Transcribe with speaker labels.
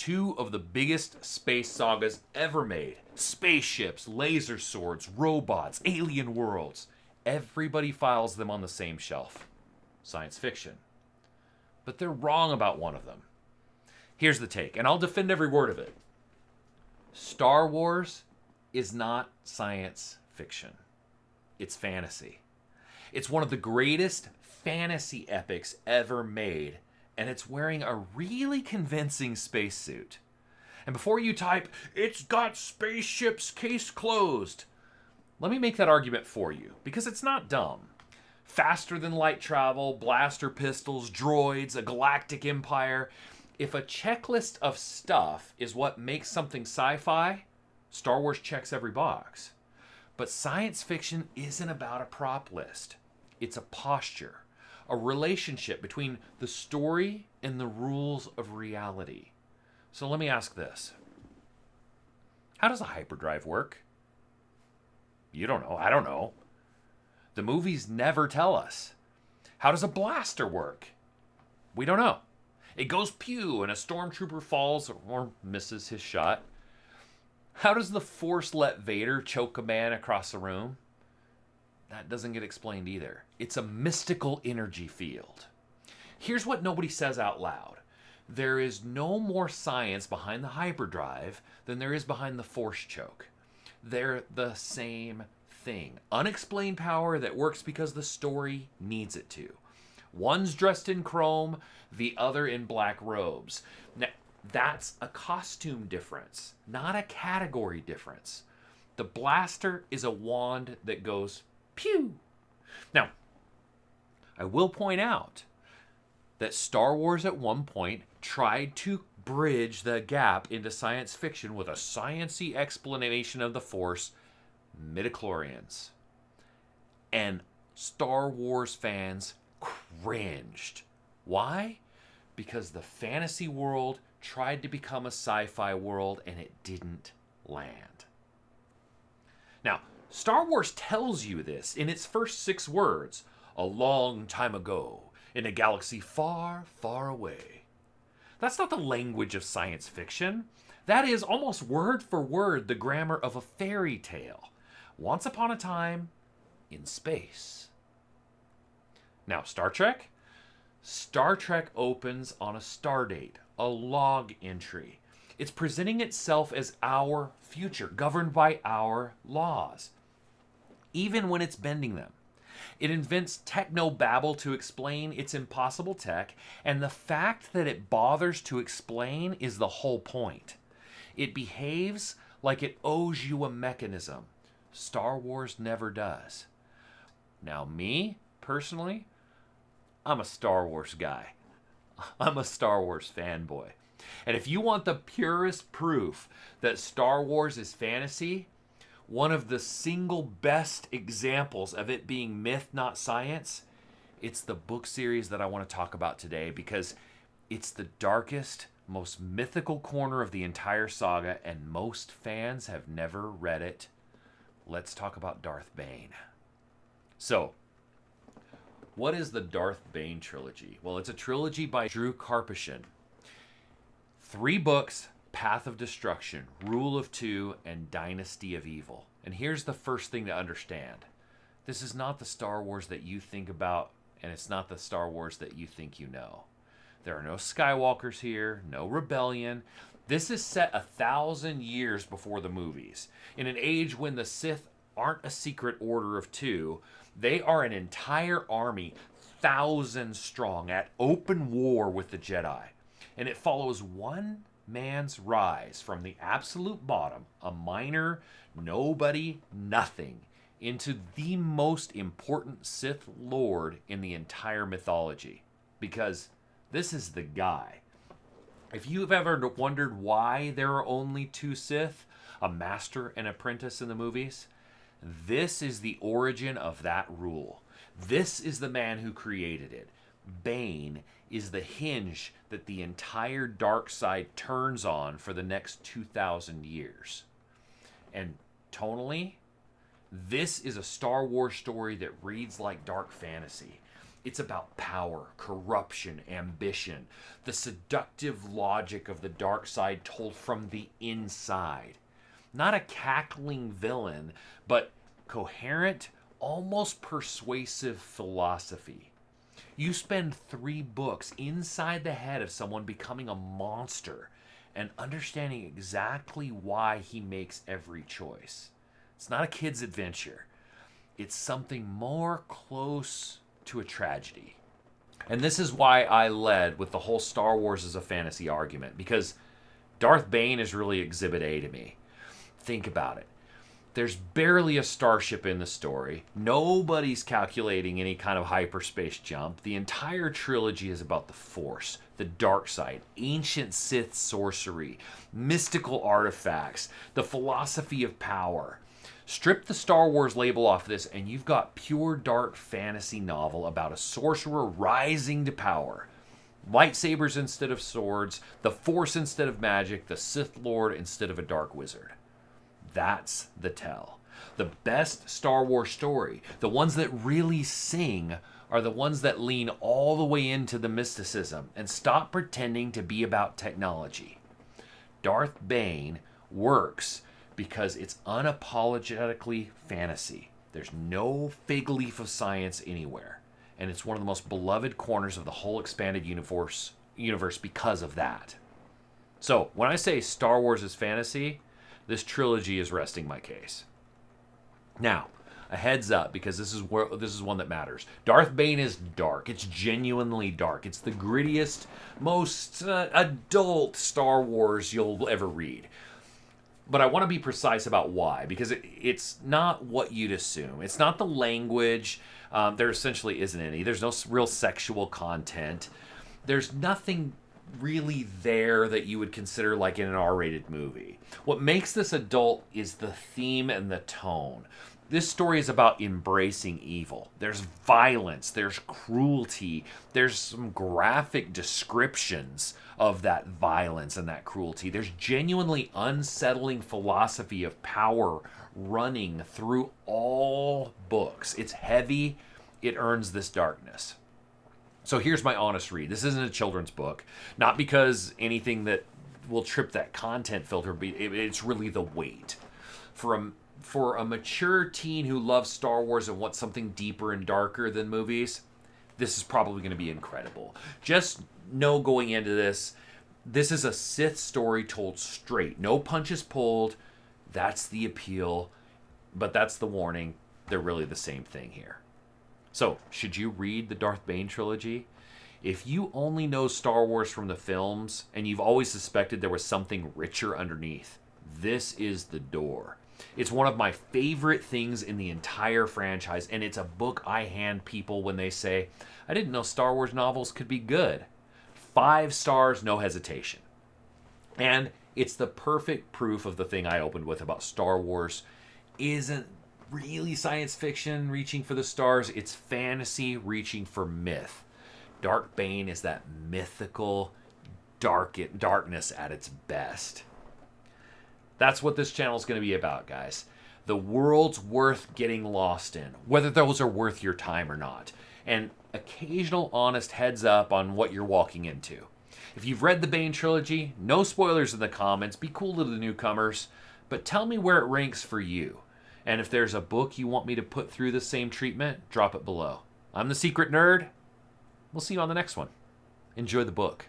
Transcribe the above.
Speaker 1: two of the biggest space sagas ever made. Spaceships, laser swords, robots, alien worlds. Everybody files them on the same shelf. Science fiction. But they're wrong about one of them. Here's the take, and I'll defend every word of it. Star Wars is not science fiction. It's fantasy. It's one of the greatest fantasy epics ever made, and it's wearing a really convincing spacesuit. And before you type, "It's got spaceships, case closed," let me make that argument for you, because it's not dumb. Faster than light travel, blaster pistols, droids, a galactic empire. If a checklist of stuff is what makes something sci-fi, Star Wars checks every box. But science fiction isn't about a prop list. It's a posture, a relationship between the story and the rules of reality. So let me ask this. How does a hyperdrive work? You don't know. I don't know. The movies never tell us. How does a blaster work? We don't know. It goes pew and a stormtrooper falls or misses his shot. How does the Force let Vader choke a man across the room? That doesn't get explained either. It's a mystical energy field. Here's what nobody says out loud. There is no more science behind the hyperdrive than there is behind the Force choke. They're the same thing. Unexplained power that works because the story needs it to. One's dressed in chrome, the other in black robes. Now, that's a costume difference, not a category difference. The blaster is a wand that goes pew. Now, I will point out that Star Wars at one point tried to bridge the gap into science fiction with a science-y explanation of the Force, midichlorians. And Star Wars fans cringed. Why? Because the fantasy world tried to become a sci-fi world and it didn't land. Now, Star Wars tells you this in its first 6 words. A long time ago, in a galaxy far, far away. That's not the language of science fiction. That is almost word for word the grammar of a fairy tale. Once upon a time, in space. Now, Star Trek? Star Trek opens on a stardate, a log entry. It's presenting itself as our future, governed by our laws, even when it's bending them. It invents techno-babble to explain its impossible tech, and the fact that it bothers to explain is the whole point. It behaves like it owes you a mechanism. Star Wars never does. Now, me, personally, I'm a Star Wars guy. I'm a Star Wars fanboy. And if you want the purest proof that Star Wars is fantasy, one of the single best examples of it being myth, not science, it's the book series that I want to talk about today because it's the darkest, most mythical corner of the entire saga, and most fans have never read it. Let's talk about Darth Bane. So, what is the Darth Bane trilogy? Well, it's a trilogy by Drew Karpyshyn. 3 books, Path of Destruction, Rule of Two, and Dynasty of Evil. And here's the first thing to understand. This is not the Star Wars that you think about, and it's not the Star Wars that you think you know. There are no Skywalkers here, no rebellion. This is set 1,000 years before the movies, in an age when the Sith aren't a secret order of 2. They are an entire army, thousands strong, at open war with the Jedi. And it follows one man's rise from the absolute bottom, a minor, nobody, nothing, into the most important Sith Lord in the entire mythology. Because this is the guy. If you've ever wondered why there are only 2 Sith, a master and apprentice in the movies, this is the origin of that rule. This is the man who created it. Bane is the hinge that the entire dark side turns on for the next 2,000 years. And tonally, this is a Star Wars story that reads like dark fantasy. It's about power, corruption, ambition, the seductive logic of the dark side told from the inside. Not a cackling villain, but coherent, almost persuasive philosophy. You spend 3 books inside the head of someone becoming a monster and understanding exactly why he makes every choice. It's not a kid's adventure. It's something more close to a tragedy. And this is why I led with the whole Star Wars as a fantasy argument, because Darth Bane is really Exhibit A to me. Think about it. There's barely a starship in the story. Nobody's calculating any kind of hyperspace jump. The entire trilogy is about the Force, the dark side, ancient Sith sorcery, mystical artifacts, the philosophy of power. Strip the Star Wars label off this and you've got pure dark fantasy novel about a sorcerer rising to power. Lightsabers instead of swords, the Force instead of magic, the Sith Lord instead of a dark wizard. That's the tell. The best Star Wars story, the ones that really sing, are the ones that lean all the way into the mysticism and stop pretending to be about technology. Darth Bane works because it's unapologetically fantasy. There's no fig leaf of science anywhere. And it's one of the most beloved corners of the whole expanded universe because of that. So, when I say Star Wars is fantasy, this trilogy is resting my case. Now, a heads up, because this is one that matters. Darth Bane is dark. It's genuinely dark. It's the grittiest, most adult Star Wars you'll ever read. But I want to be precise about why, because it's not what you'd assume. It's not the language. There essentially isn't any. There's no real sexual content. There's nothing really there that you would consider like in an R-rated movie. What makes this adult is the theme and the tone. This story is about embracing evil. There's violence, there's cruelty, there's some graphic descriptions of that violence and that cruelty. There's genuinely unsettling philosophy of power running through all books. It's heavy, it earns this darkness. So here's my honest read. This isn't a children's book. Not because anything that will trip that content filter, but it's really the weight. For a mature teen who loves Star Wars and wants something deeper and darker than movies, this is probably going to be incredible. Just know going into this is a Sith story told straight. No punches pulled. That's the appeal. But that's the warning. They're really the same thing here. So, should you read the Darth Bane trilogy? If you only know Star Wars from the films, and you've always suspected there was something richer underneath, this is the door. It's one of my favorite things in the entire franchise, and it's a book I hand people when they say, I didn't know Star Wars novels could be good. 5 stars, no hesitation. And it's the perfect proof of the thing I opened with about Star Wars isn't really science fiction reaching for the stars. It's fantasy reaching for myth. Darth Bane is that mythical darkness at its best. That's what this channel is going to be about, guys. The world's worth getting lost in, whether those are worth your time or not. And occasional honest heads up on what you're walking into. If you've read the Bane trilogy, no spoilers in the comments. Be cool to the newcomers. But tell me where it ranks for you. And if there's a book you want me to put through the same treatment, drop it below. I'm the Secret Nerd. We'll see you on the next one. Enjoy the book.